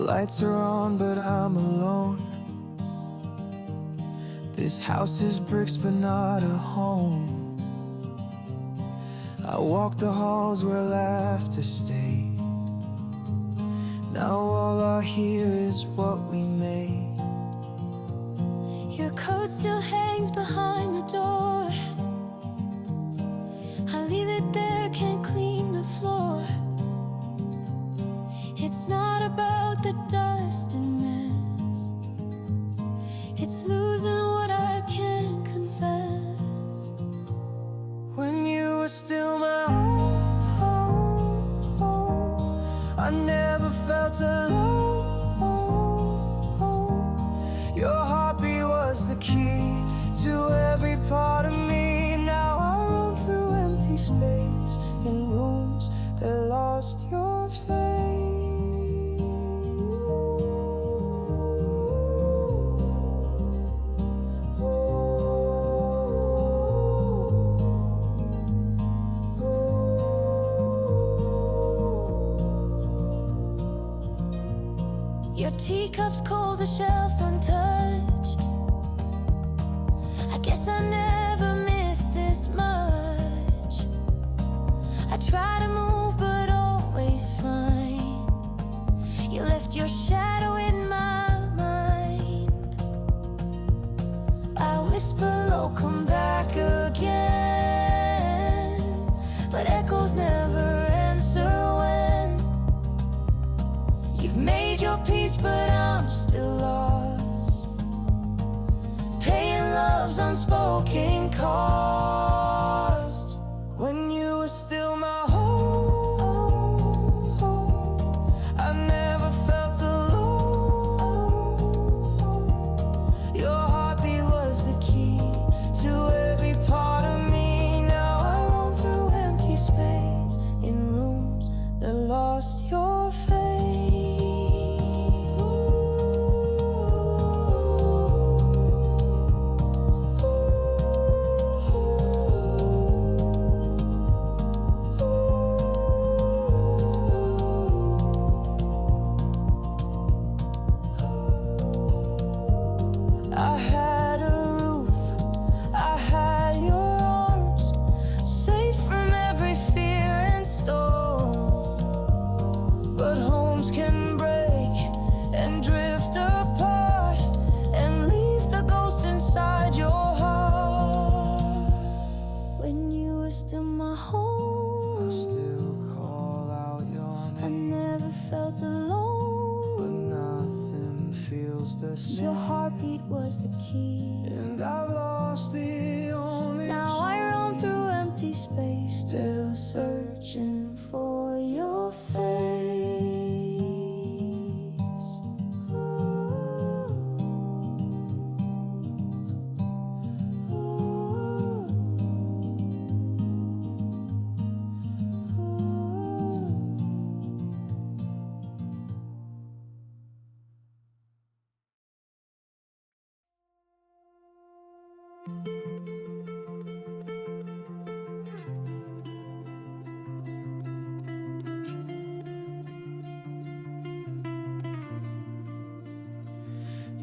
lights are on, but I'm alone. This house is bricks, but not a home. I walk the halls where laughter stayed. Now all I hear is what we made. Your coat still hangs behind the door. I leave it there, can't clean the floor. It's not about the dust and mess. It's losing what I can't confess. When you were still my home, I never felt alone. Your heartbeat was the key to every part of me. Now I roam through empty space in rooms that lost your face. Your teacups cold, the shelves untouched. I guess I never missed this much. I try to move but always find you left your shadow in my mind. I whisper low, come back again, but echoes never answer when you've made your peace, but I'm still lost, paying love's unspoken cost. When you were still my home, I never felt alone. Your heartbeat was the key to every part of me. Now I roam through empty space in rooms that lost your face. I had a roof, I had your arms, safe from every fear and storm. But homes can break and drift apart and leave the ghost inside your heart. When you were still my I home, still call out your I name, never felt but alone. nothing feels the same. Your heartbeat was the key. And I've lost the only Now I roam through empty space, still searching for your face.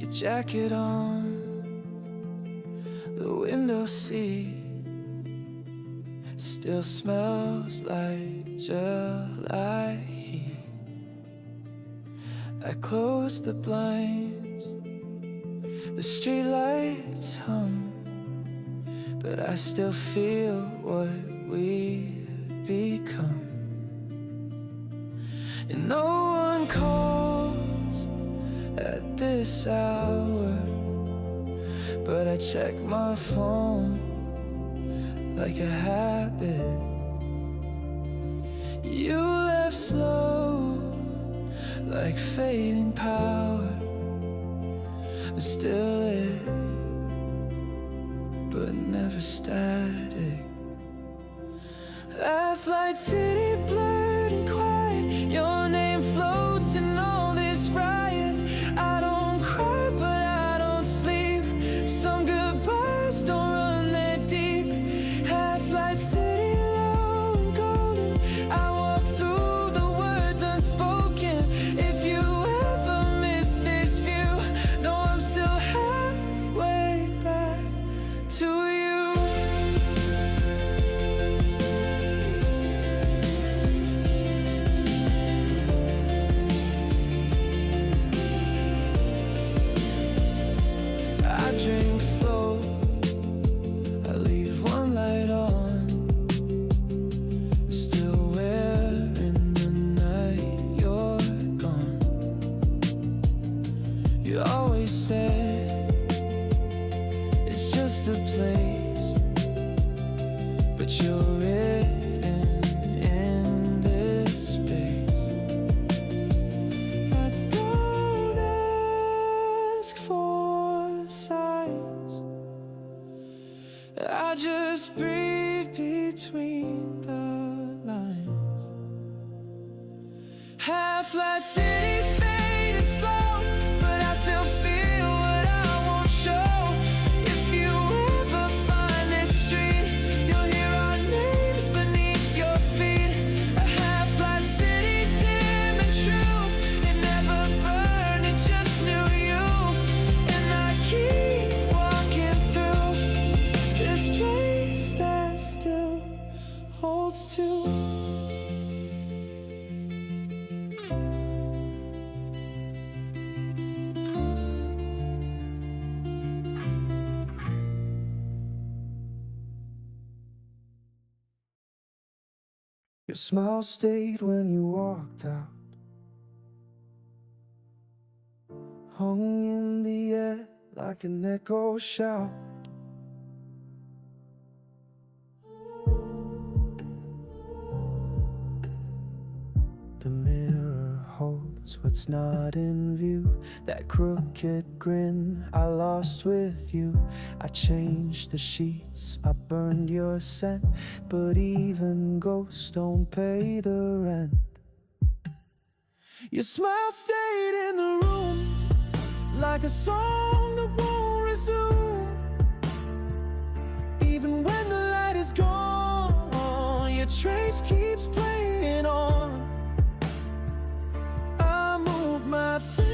your jacket on the window seat still smells like July heat. I close the blinds, the streetlights hum, but I still feel what we've become. And no one calls at this hour, but I check my phone like a habit. You left slow, like fading power, still lit, but never static. That city blurred and quiet, your name floats in all this riot. I don't cry, but I don't sleep. Some goodbyes don't run that deep. Half-light city, low and golden. I walk through the words unspoken. If you ever just breathe between the lines. Half-light city fading slow, but I still feel what I won't show. If you ever find this street, you'll hear our names beneath your feet. A half-light city, dim and true. It never burned, it just knew you. And I keep walking through this place that still holds two. Your smile stayed when you walked out, hung in the air like an echo shout. The mirror holds what's not in view. That crooked grin I lost with you. I changed the sheets, I burned your scent, but even ghosts don't pay the rent. Your smile stayed in the room like a song that won't resume. Even when the light is gone, your trace keeps playing on. I move my things,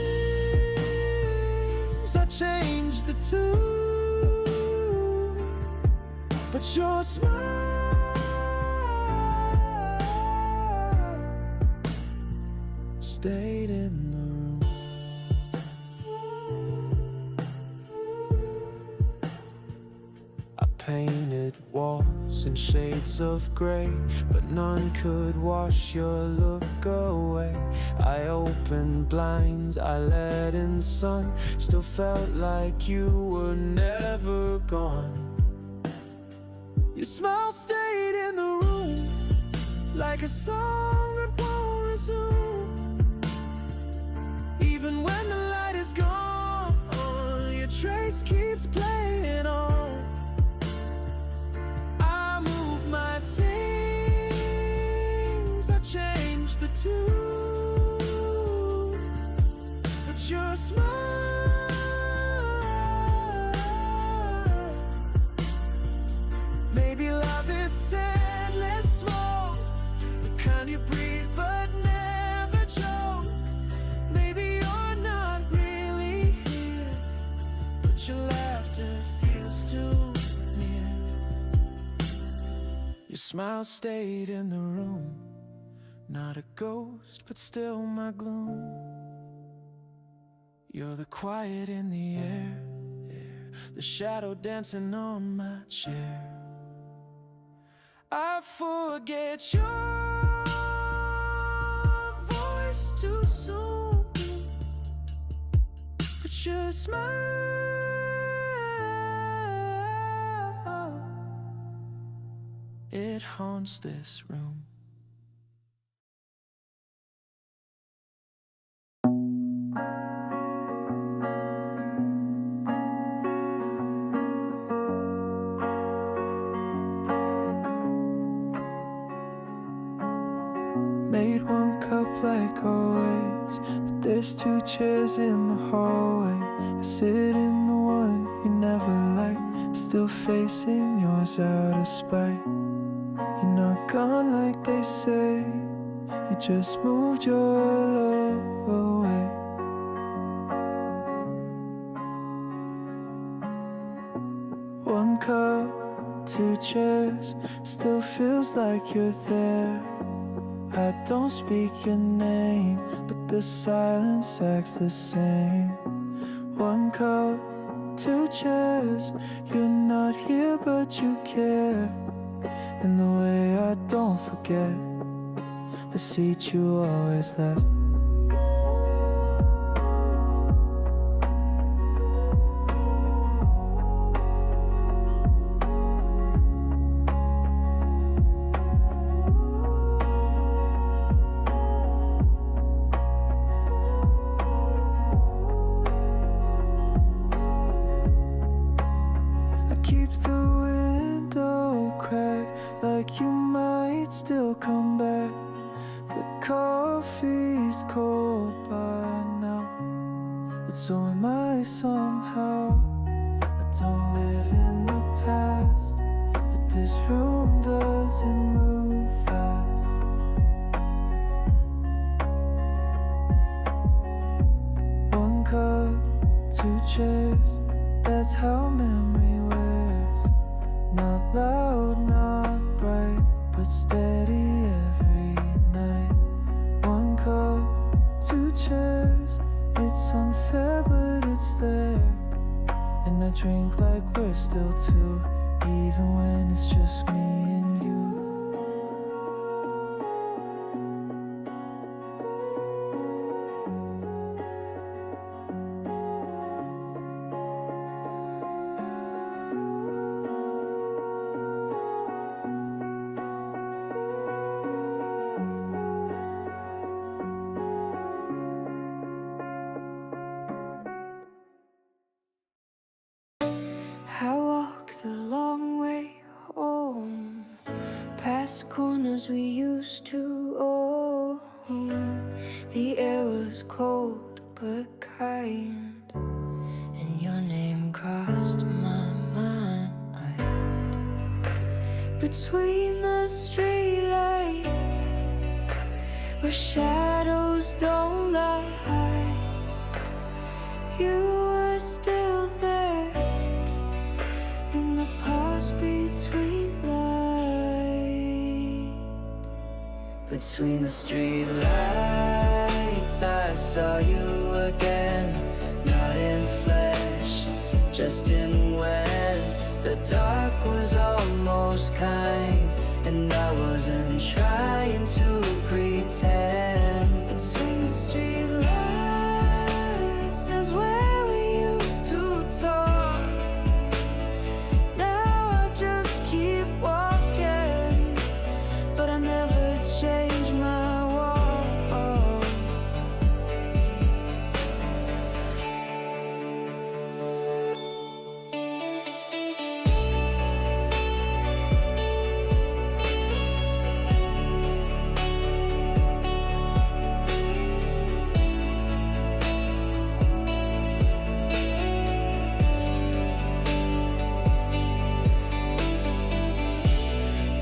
I change the tune, but your smile stayed in the room. I painted walls in shades of grey, but none could wash your look away. I opened blinds, I let in sun, still felt like you were never gone. Your smile stayed in the room like a song that won't resume. Even when the light is gone, your trace keeps playing on. I move my things, I change the tune, but your smile maybe love is endless smoke, the kind you breathe but never choke. Maybe you're not really here, but your laughter feels too near. Your smile stayed in the room, not a ghost but still my gloom. You're the quiet in the air, the shadow dancing on my chair. I forget your voice too soon, but your smile, it haunts this room. Made one cup like always, but there's two chairs in the hallway. I sit in the one you never liked, still facing yours out of spite. You're not gone like they say, you just moved your love away. One cup, two chairs, still feels like you're there. I don't speak your name, but the silence acts the same. One cup, two chairs, you're not here but you care. In the way I don't forget the seat you always left. Keep the window is cold by now, but so am I somehow. I don't live in the past, but this room doesn't move fast. One cup, two chairs, that's how memory wears. Not loud, not bright, but steady every night. One cup, two chairs, it's unfair but it's there. And I drink like we're still two, even when it's just me and you. I walk the long way home, past corners we used to own. The air was cold but kind, and your name crossed my mind. Between the streetlights, where shadows don't lie, you were still there. In the pause between lights, between the street lights, I saw you again. Not in flesh, just in when the dark was almost kind, and I wasn't trying to pretend. Between the street lights is where we used to talk. Just keep walking, but I never change my walk.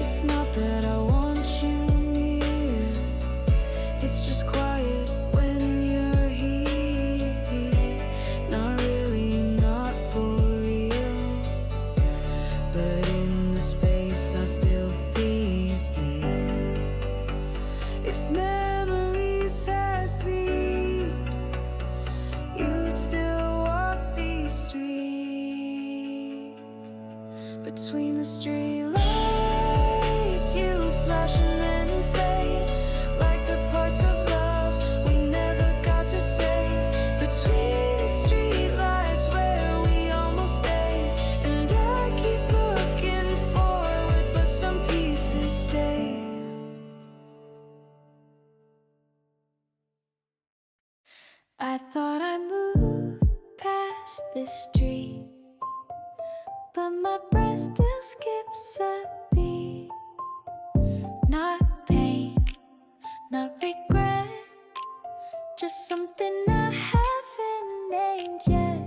It's not that I want you near, it's just quiet when you're here. Not really, not for real, but in the space I still feel. If memories had feet, you'd still walk these streets. Between the streetlights, you flash and then fade, like the parts of love we never got to save. Between the streetlights where we almost stayed, and I keep looking forward, but some pieces stay. I thought I moved past this street, but my breath still skips a beat. Not pain, not regret, just something I haven't named yet.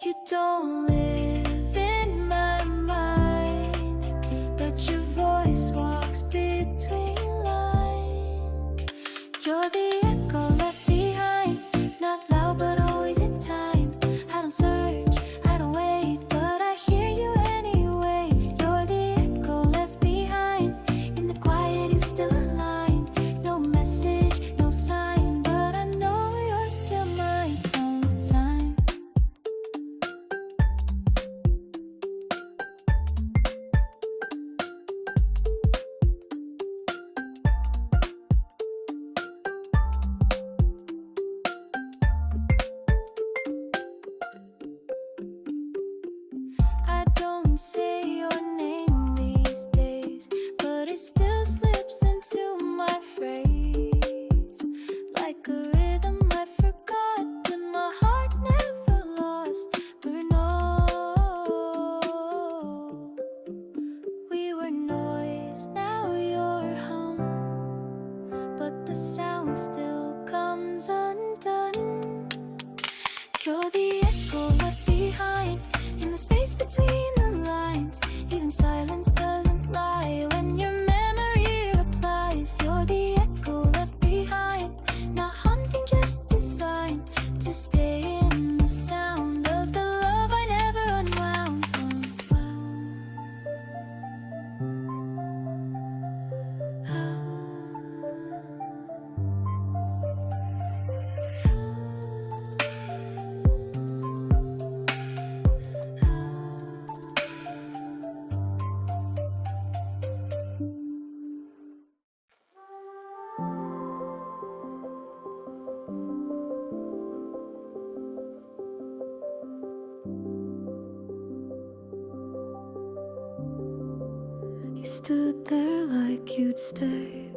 You don't live in my mind, but your voice walks between lines. You're the echo left behind, not loud but always in time. I don't search, I don't wait, but I hear you anyway. You're the echo left behind, in the quiet you still align. No message, no sign, but I know you're still mine sometime. You stood there like you'd stay,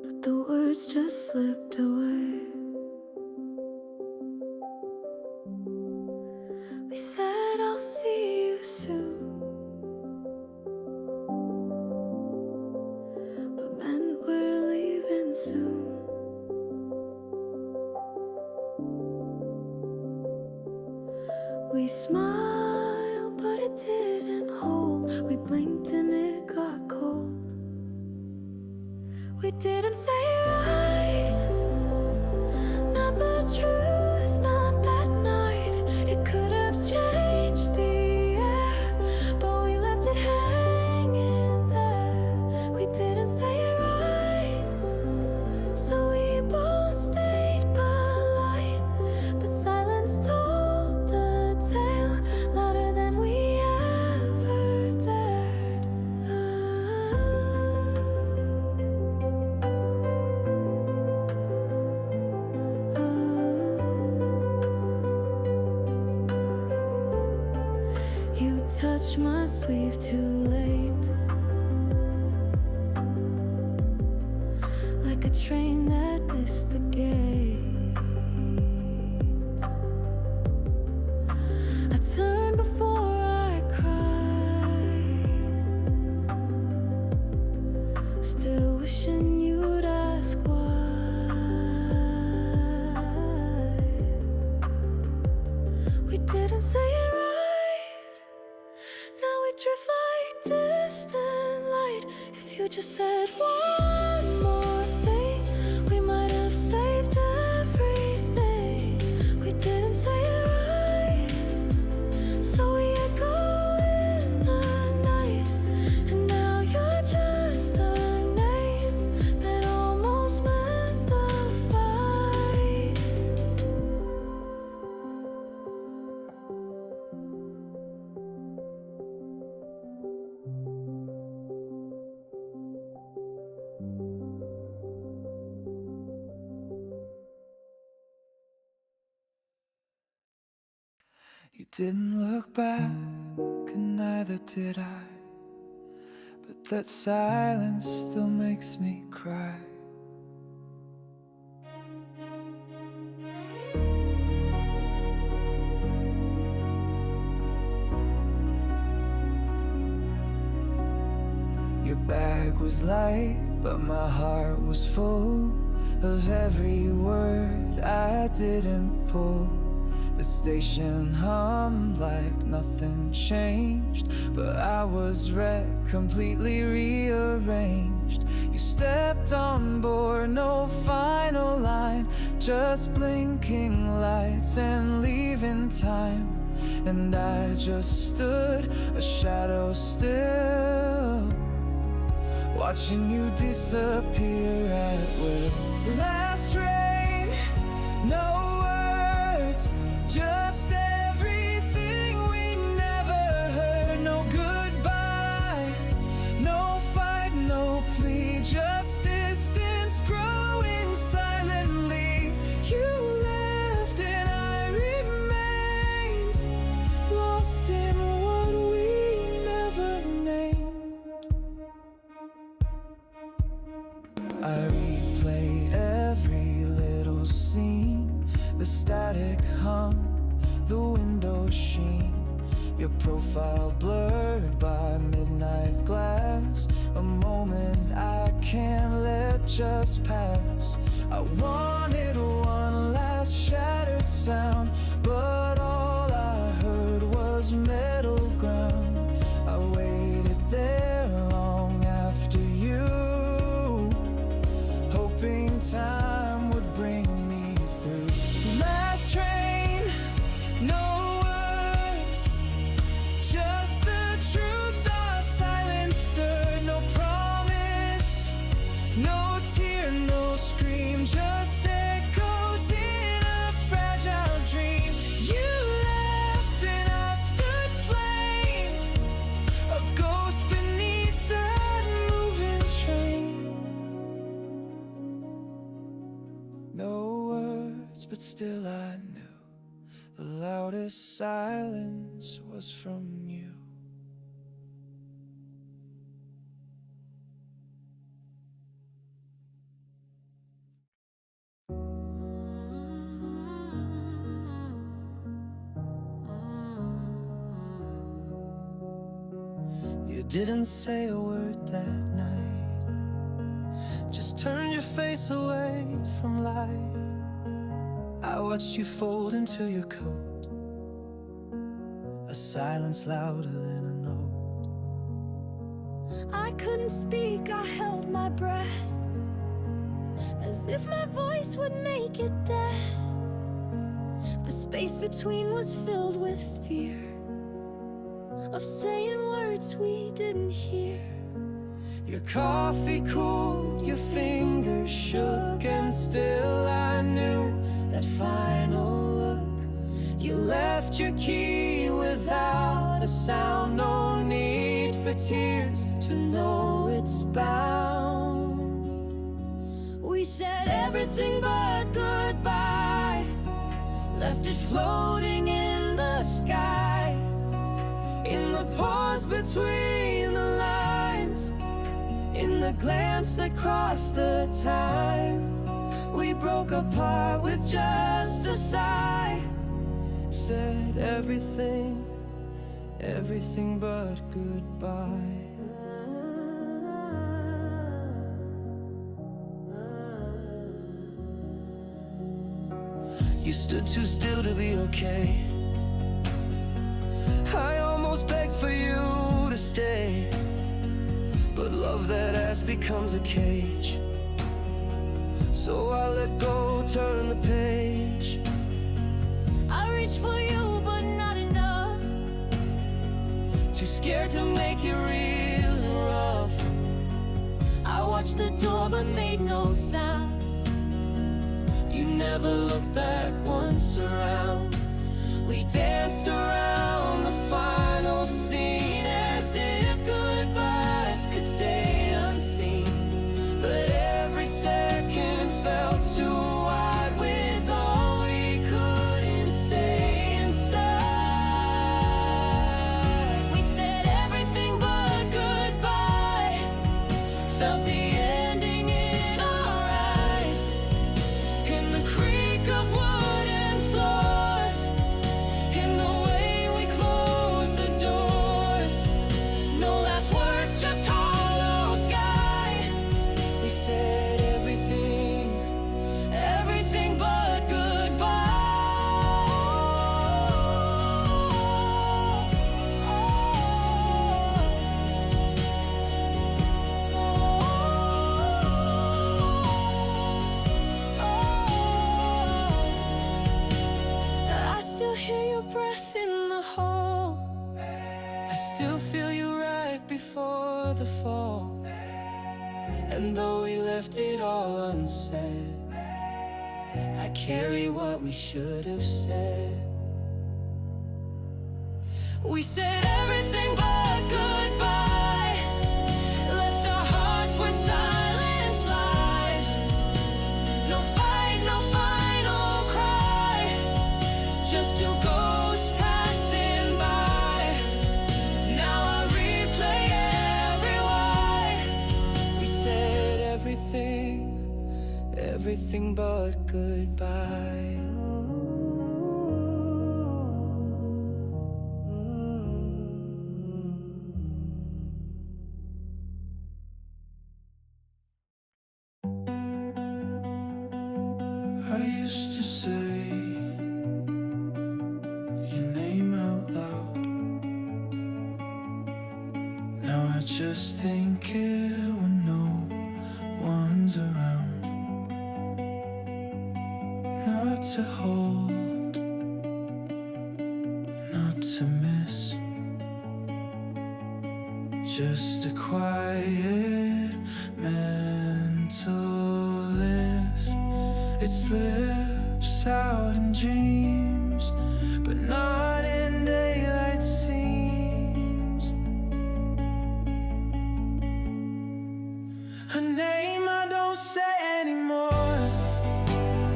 but the words just slipped away. We said I'll see you soon, but meant we're leaving soon. We smiled, but it didn't hold. We blinked and it got cold. We didn't say right, not the truth, not that night. It could have changed the air, but we left it hanging there. We didn't say it right, so we both stayed polite, but silence told the tale louder than we ever dared. You touched my sleeve too late, like a train that missed the gate. I turned before I cried, still wishing you'd ask why. We didn't say it right, now we drift like distant light. If you just said one more thing, we might have saved everything. We didn't say it right, so we echo in the night. And now you're just a name that almost meant the fight. You didn't look back, and neither did I. But that silence still makes me cry. Your bag was light, but my heart was full of every word I didn't pull. The station hummed like nothing changed, but I was wrecked, completely rearranged. You stepped on board, no final line, just blinking lights and leaving time. And I just stood, a shadow still, watching you disappear at will. Last rain, no words, just everything we never heard. No goodbye, no fight, no plea, just distance growing silently. You left and I remained, lost in what we never named. I replay every little scene, the static hum, the window sheen, your profile blurred by midnight glass, a moment I can't let just pass. I wanted one last shattered sound, but all I heard was metal ground. I waited there long after you, hoping time would bring me through. Last train, no words, just the truth, a silence stirred. No promise, no tear, no scream, just echoes in a fragile dream. You left and I stood plain, a ghost beneath that moving train. No words, but still I knew The loudest silence was from you. You didn't say a word that night, just turned your face away from light. I watched you fold into your coat, a silence louder than a note. I couldn't speak, I held my breath, as if my voice would make it death. The space between was filled with fear of saying words we didn't hear. Your coffee cooled, your fingers shook, and still I knew that final look. You left your key without a sound, no need for tears to know it's bound. We said everything but goodbye, left it floating in the sky. In the pause between the lines, in the glance that crossed the time, we broke apart with just a sigh. Said everything, everything but goodbye. You stood too still to be okay. I almost begged for you to stay, but love that ass becomes a cage. So I let go, turn the page. I reached for you, but not enough. Too scared to make it real and rough. I watched the door, but made no sound. You never looked back once around. We danced around the final scene as if goodbyes could stay unseen. But every second felt too wide with all we couldn't say inside. We said everything but goodbye, felt the ending in our eyes. In the creak of wooden floors, in the way we closed the doors. No last words, just hollow sky. We said everything, everything but goodbye. I still hear your breath in the hall. I still feel you right before the fall. And though we left it all unsaid, I carry what we should have said. We said everything but goodbye, left our hearts where silence lies. No fight, no final cry, just two ghosts passing by. Now I replay every why. We said everything, everything but goodbye. I used to say your name out loud. Now I just think it when no one's around. Not to hold, not to miss, just a quiet mental list. It slips out in dreams, but not in daylight scenes. A name I don't say anymore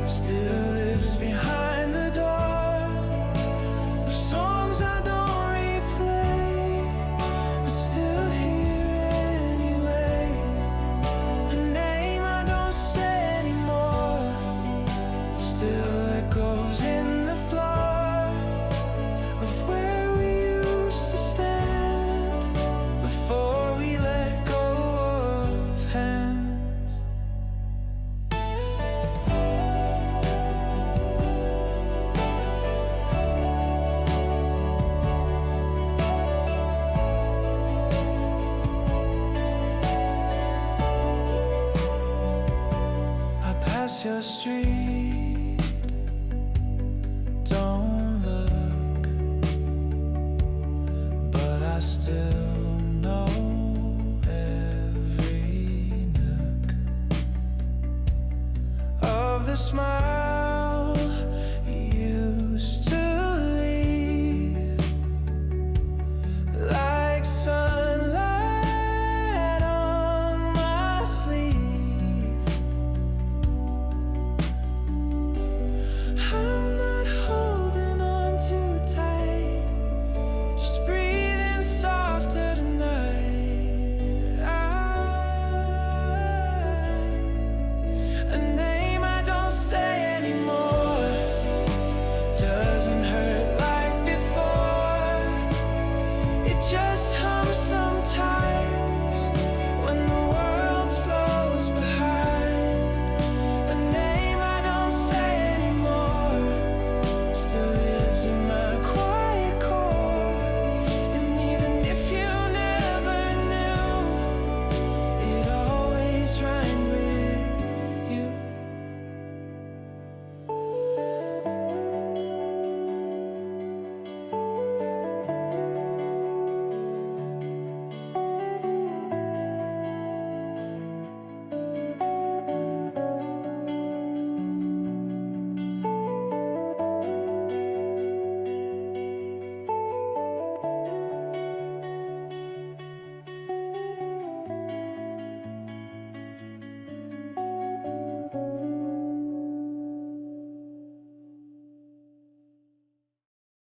still lives behind the door. cross your street, don't look, but I still know every nook of the smile